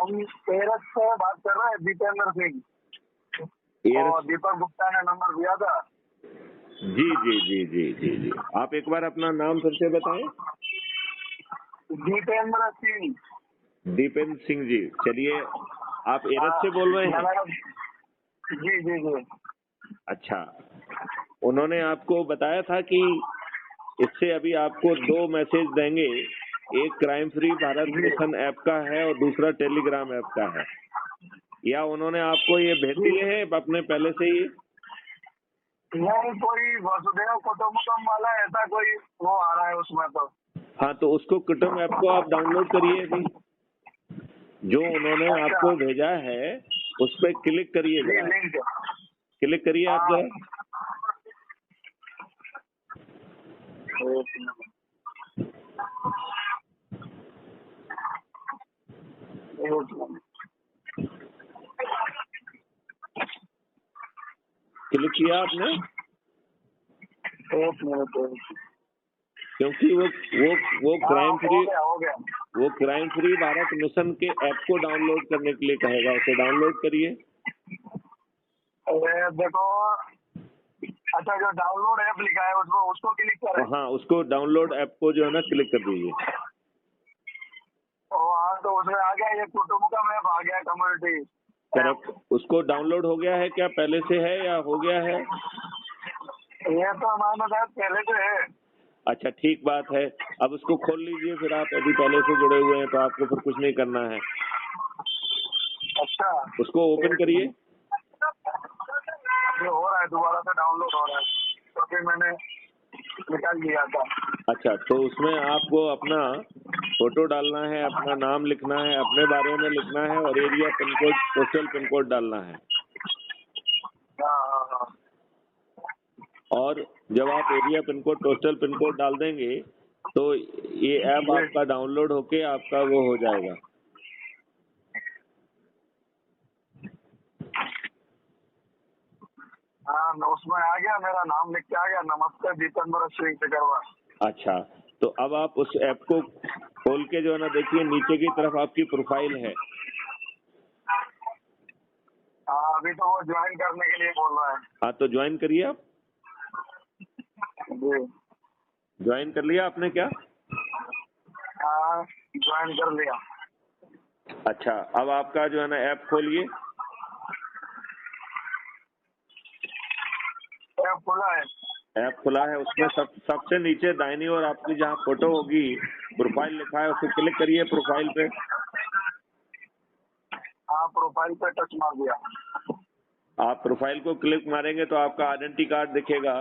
हम एरस से बात कर रहे हैं, दीपेंद्र सिंह, और दीपक गुप्ता ने नंबर दिया था। जी जी जी जी जी जी, आप एक बार अपना नाम फिर से बताएं। दीपेंद्र सिंह। दीपेंद्र सिंह जी, चलिए आप एरस से बोल रहे हैं? जी जी जी। अच्छा, उन्होंने आपको बताया था कि इससे अभी आपको 2 मैसेज देंगे, एक crime free Bharat mission app का है और दूसरा टेलीग्राम ऐप का है, या उन्होंने आपको ये भेज दिए हैं अपने पहले से ही? नहीं, कोई वसुदेव कुटुंबकम वाला ऐसा कोई वो आ रहा है उसमें तो। हाँ, तो उसको कुटुंब ऐप को आप डाउनलोड करिए अभी, जो उन्होंने आपको भेजा है उस पर क्लिक करिएगा, क्लिक करिए आप जरा। क्लिक किया आपने? क्योंकि वो क्राइम फ्री भारत मिशन के ऐप को डाउनलोड करने के लिए कहेगा, उसे डाउनलोड करिए। देखो, अच्छा, जो डाउनलोड ऐप लिखा है उसको क्लिक करें? हाँ, उसको डाउनलोड ऐप को जो है ना क्लिक कर दीजिए। हाँ, तो उसमें आ गया, ये कुटुंबकम ऐप आ गया, कम्युनिटी। करेक्ट, उसको डाउनलोड हो गया है क्या, पहले से है या हो गया है? ये तो हमारे साथ पहले से है। अच्छा, ठीक बात है। अब उसको खोल लीजिए फिर, आप अभी पहले से जुड़े हुए हैं तो आपको फिर कुछ नहीं करना है। अच्छा, उसको ओपन करिए। ये हो रहा है, दोबारा से डाउनलोड हो रहा है, तो फिर मैंने निकाल लिया था। अच्छा, तो उसमें आपको अपना फोटो डालना है, अपना नाम लिखना है, अपने बारे में लिखना है और area pin code, postal pin code डालना है। हाँ। और जब आप area pin code, postal pin code डाल देंगे तो ये ऐप आपका डाउनलोड होके आपका वो हो जाएगा। हाँ, उसमें आ गया, मेरा नाम लिख के आ गया, नमस्ते दीपेंद्र सिंह सिकरवार। अच्छा, तो अब आप उस ऐप को खोल के जो है ना देखिए, नीचे की तरफ आपकी प्रोफाइल है। हाँ, अभी तो वो ज्वाइन करने के लिए बोल रहा है। हाँ, तो ज्वाइन करिए आप। जी, ज्वाइन कर लिया आपने क्या? हाँ, ज्वाइन कर लिया। अच्छा, अब आपका जो है ना ऐप खोलिए। ऐप खुला है? ऐप खुला है, उसमें सबसे नीचे दाहिनी ओर आपकी जहाँ फोटो होगी, प्रोफाइल लिखा है, उसको क्लिक करिए प्रोफाइल पे। हाँ, प्रोफाइल पे टच मार दिया। आप प्रोफाइल को क्लिक मारेंगे तो आपका आइडेंटिटी कार्ड दिखेगा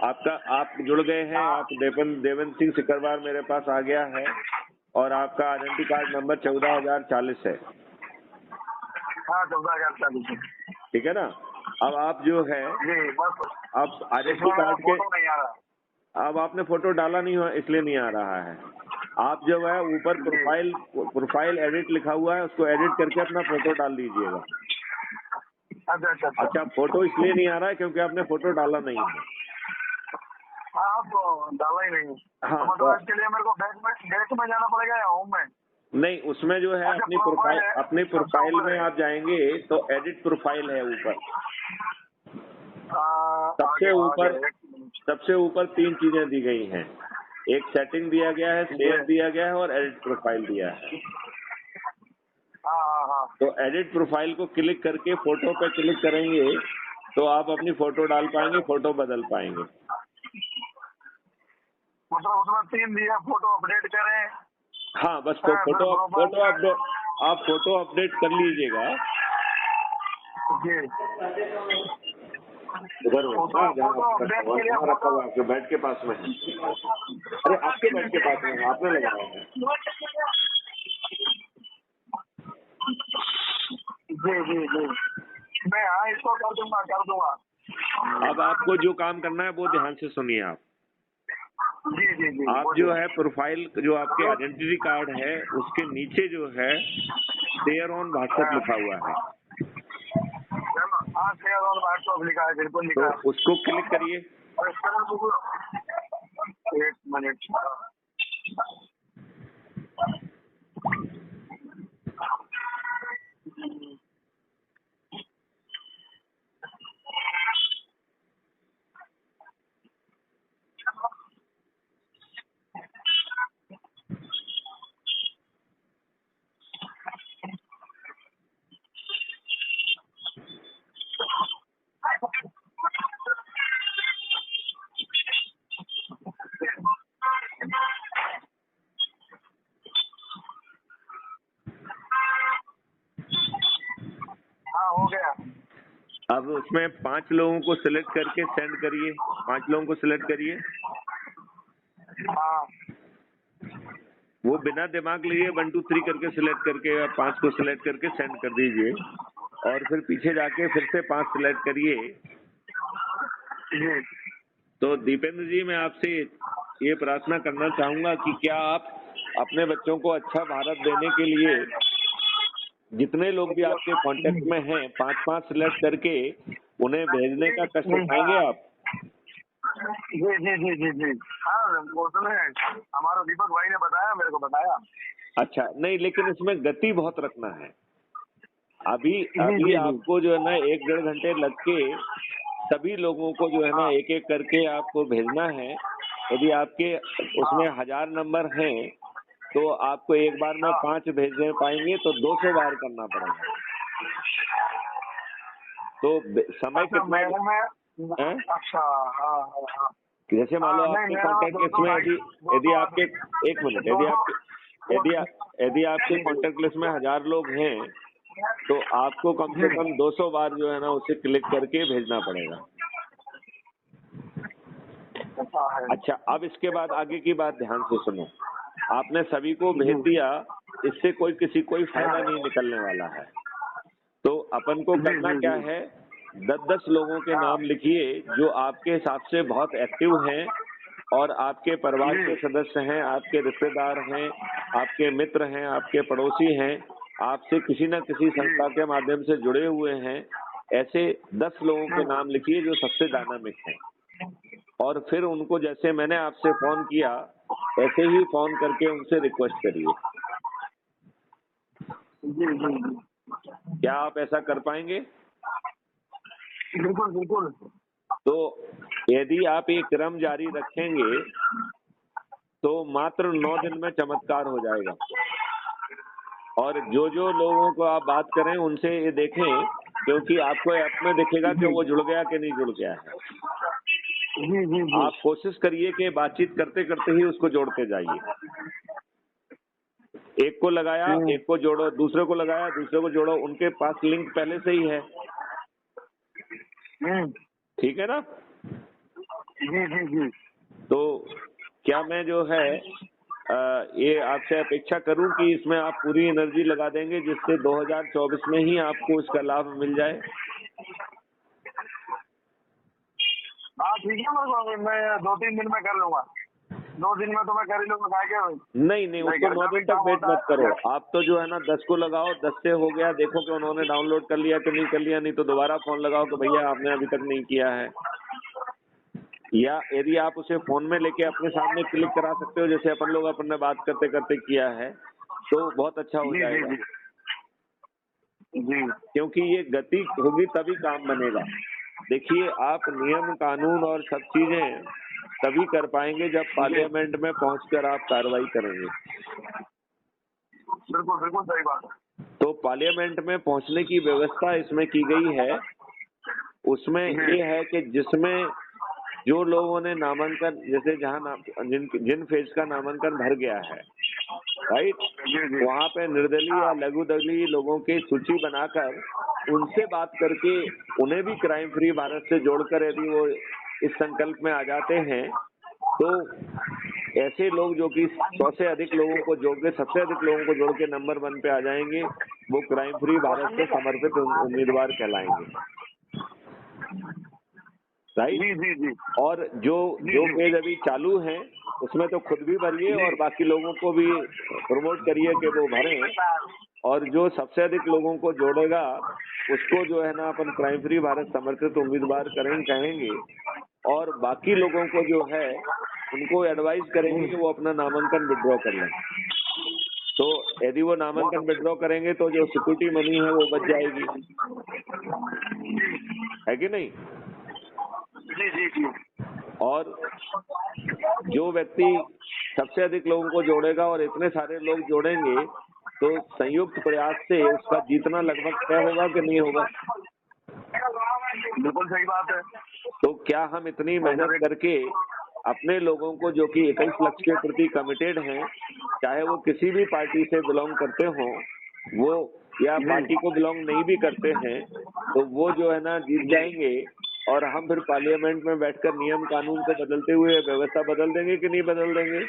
आपका, आप जुड़ गए हैं। आप देवेंद्र सिंह सिकरवार मेरे पास आ गया है और आपका आइडेंटिटी कार्ड नंबर 14,040 है। हाँ, 14,040। ठीक है ना? अब आप जो है जी, बस आप आइडेंटिटी कार्ड के, फोटो नहीं आ रहा। अब आपने फोटो डाला नहीं हुआ इसलिए नहीं आ रहा है। आप जो है ऊपर प्रोफाइल एडिट लिखा हुआ है, उसको एडिट करके अपना फोटो डाल दीजिएगा। अच्छा, फोटो इसलिए नहीं आ रहा है क्योंकि आपने फोटो डाला नहीं है। हाँ, तो डाला ही नहीं। हाँ, तो मतलब इसके लिए मेरे को बैक में जाना पड़ेगा या होम में? नहीं, उसमें जो है अपनी प्रोफाइल में आप जाएंगे तो एडिट प्रोफाइल है ऊपर, सबसे ऊपर 3 चीजें दी गई हैं। एक सेटिंग दिया गया है, सेव दिया गया है और एडिट प्रोफाइल दिया है। हाँ। तो एडिट प्रोफाइल को क्लिक करके फोटो पे क्लिक करेंगे तो आप अपनी फोटो डाल पाएंगे, फोटो बदल पाएंगे। मतलब उसमें 3 दिया, फोटो अपडेट करें। हाँ, बस तो आप फोटो अपडेट कर लीजिएगा। उधर रखा हुआ आपके बेड के पास में है। अरे, आपके बेड के पास में आपने लगाया है। जी, मैं इसको कर दूंगा। अब आपको जो काम करना है वो ध्यान से सुनिए आप। जी। आप जो है प्रोफाइल, जो आपके आइडेंटिटी कार्ड है उसके नीचे जो है शेयर ऑन व्हाट्सएप लिखा हुआ है। हाँ, शेयर ऑन व्हाट्सएप लिखा है, बिल्कुल लिखा है। तो उसको क्लिक करिए। एक मिनट। अब उसमें 5 लोगों को सिलेक्ट करके सेंड करिए, 5 लोगों को सिलेक्ट करिए। हाँ वो बिना दिमाग लिए 1 2 3 करके सिलेक्ट करके 5 को सिलेक्ट करके सेंड कर दीजिए, और फिर पीछे जाके फिर से 5 सिलेक्ट करिए। जी तो दीपेंद्र जी, मैं आपसे ये प्रार्थना करना चाहूंगा कि क्या आप अपने बच्चों को अच्छा भारत देने के लिए जितने लोग भी आपके कांटेक्ट में हैं 5-5 सिलेक्ट करके उन्हें भेजने का कष्ट उठाएंगे आप? जी जी जी जी जी हाँ, वो तो हमारा दीपक भाई ने बताया, मेरे को बताया। अच्छा, नहीं लेकिन इसमें गति बहुत रखना है। अभी जी। आपको जो है ना 1-1.5 घंटे लग के सभी लोगों को जो है ना हाँ एक एक करके आपको भेजना है। यदि आपके उसमें 1000 नंबर हैं तो आपको एक बार में 5 भेज पाएंगे तो 200 बार करना पड़ेगा। तो समय कितना है? अच्छा हाँ हाँ हाँ। जैसे मान लो आपके कॉन्टेक्ट लिस्ट में यदि आपके एक मिनट यदि आपके कॉन्टेक्ट लिस्ट में 1000 लोग हैं तो आपको कम से कम 200 बार जो है ना उसे क्लिक करके भेजना पड़ेगा। अच्छा, अब इसके बाद आगे की बात ध्यान से सुनो। आपने सभी को भेज दिया, इससे कोई फायदा नहीं निकलने वाला है। तो अपन को करना क्या है, 10-10 लोगों के नाम लिखिए जो आपके हिसाब से बहुत एक्टिव हैं और आपके परिवार के सदस्य हैं, आपके रिश्तेदार हैं, आपके मित्र हैं, आपके पड़ोसी हैं, आपसे किसी न किसी संस्था के माध्यम से जुड़े हुए हैं। ऐसे 10 लोगों के नाम लिखिए जो सबसे डायनामिक हैं, और फिर उनको जैसे मैंने आपसे फोन किया ऐसे ही फोन करके उनसे रिक्वेस्ट करिए। क्या आप ऐसा कर पाएंगे? बिल्कुल बिल्कुल। तो यदि आप ये क्रम जारी रखेंगे तो मात्र 9 दिन में चमत्कार हो जाएगा। और जो लोगों को आप बात करें उनसे ये देखें, क्योंकि आपको ऐप में दिखेगा कि वो जुड़ गया कि नहीं जुड़ गया है। जी। आप कोशिश करिए कि बातचीत करते करते ही उसको जोड़ते जाइए। एक को लगाया, एक को जोड़ो, दूसरे को लगाया, दूसरे को जोड़ो, उनके पास लिंक पहले से ही है। ठीक है ना? जी। तो क्या मैं जो है ये आपसे अपेक्षा करूं कि इसमें आप पूरी एनर्जी लगा देंगे जिससे 2024 में ही आपको इसका लाभ मिल जाए? हाँ ठीक है, मैं 2-3 दिन में कर लूंगा। 2 दिन में तो मैं कर ही लूंगा। नहीं, उसको 9 दिन तक वेट मत करो। आप तो जो है ना 10 को लगाओ, 10 से हो गया, देखो कि उन्होंने डाउनलोड कर लिया कि नहीं कर लिया, नहीं तो दोबारा फोन लगाओ कि भैया आपने अभी तक नहीं किया है। या यदि आप उसे फोन में लेके अपने सामने क्लिक करा सकते हो, जैसे अपन लोग अपन ने बात करते करते किया है, तो बहुत अच्छा हो जाएगा। जी। क्योंकि ये गति होगी तभी काम बनेगा। देखिए, आप नियम कानून और सब चीजें तभी कर पाएंगे जब पार्लियामेंट में पहुंचकर आप कार्रवाई करेंगे। बिल्कुल सही बात है। तो पार्लियामेंट में पहुंचने की व्यवस्था इसमें की गई है। उसमें ये है कि जिसमें जो लोगों ने नामांकन, जैसे जिन फेज का नामांकन भर गया है, राइट, वहाँ पे निर्दलीय या लघु दलीय लोगों की सूची बनाकर उनसे बात करके उन्हें भी क्राइम फ्री भारत से जोड़कर यदि वो इस संकल्प में आ जाते हैं तो ऐसे लोग जो कि 100 से अधिक लोगों को जोड़ के, सबसे अधिक लोगों को जोड़ के नंबर 1 पे आ जाएंगे, वो क्राइम फ्री भारत से समर्पित उम्मीदवार कहलाएंगे। राइट? जी। और जो पेज अभी चालू है उसमें तो खुद भी भरिए और बाकी लोगों को भी प्रमोट करिए कि वो भरें, और जो सबसे अधिक लोगों को जोड़ेगा उसको जो है ना अपन क्राइम फ्री भारत समर्पित उम्मीदवार कहेंगे, और बाकी लोगों को जो है उनको एडवाइस करेंगे कि वो अपना नामांकन विड्रॉ कर लें। तो यदि वो नामांकन विड्रॉ करेंगे तो जो सिक्योरिटी मनी है वो बच जाएगी, है कि नहीं? जी। और जो व्यक्ति सबसे अधिक लोगों को जोड़ेगा और इतने सारे लोग जोड़ेंगे तो संयुक्त प्रयास से उसका जीतना लगभग तय होगा कि नहीं होगा? बिल्कुल सही बात है। तो क्या हम इतनी मेहनत करके अपने लोगों को जो कि 21 लक्ष्य के प्रति कमिटेड हैं, चाहे वो किसी भी पार्टी से बिलोंग करते हों, वो या पार्टी को बिलोंग नहीं भी करते हैं तो वो जो है ना जीत जाएंगे और हम फिर पार्लियामेंट में बैठकर नियम कानून को बदलते हुए व्यवस्था बदल देंगे कि नहीं बदल देंगे?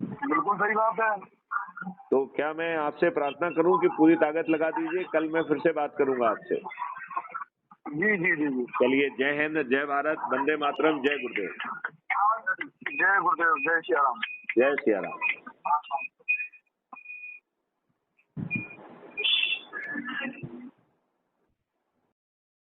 बिल्कुल सही बात है। तो क्या मैं आपसे प्रार्थना करूं कि पूरी ताकत लगा दीजिए, कल मैं फिर से बात करूंगा आपसे। जी जी जी जी। चलिए, जय हिंद, जय भारत, वंदे मातरम, जय गुरुदेव। जय गुरुदेव, जय श्री राम। जय सिया राम।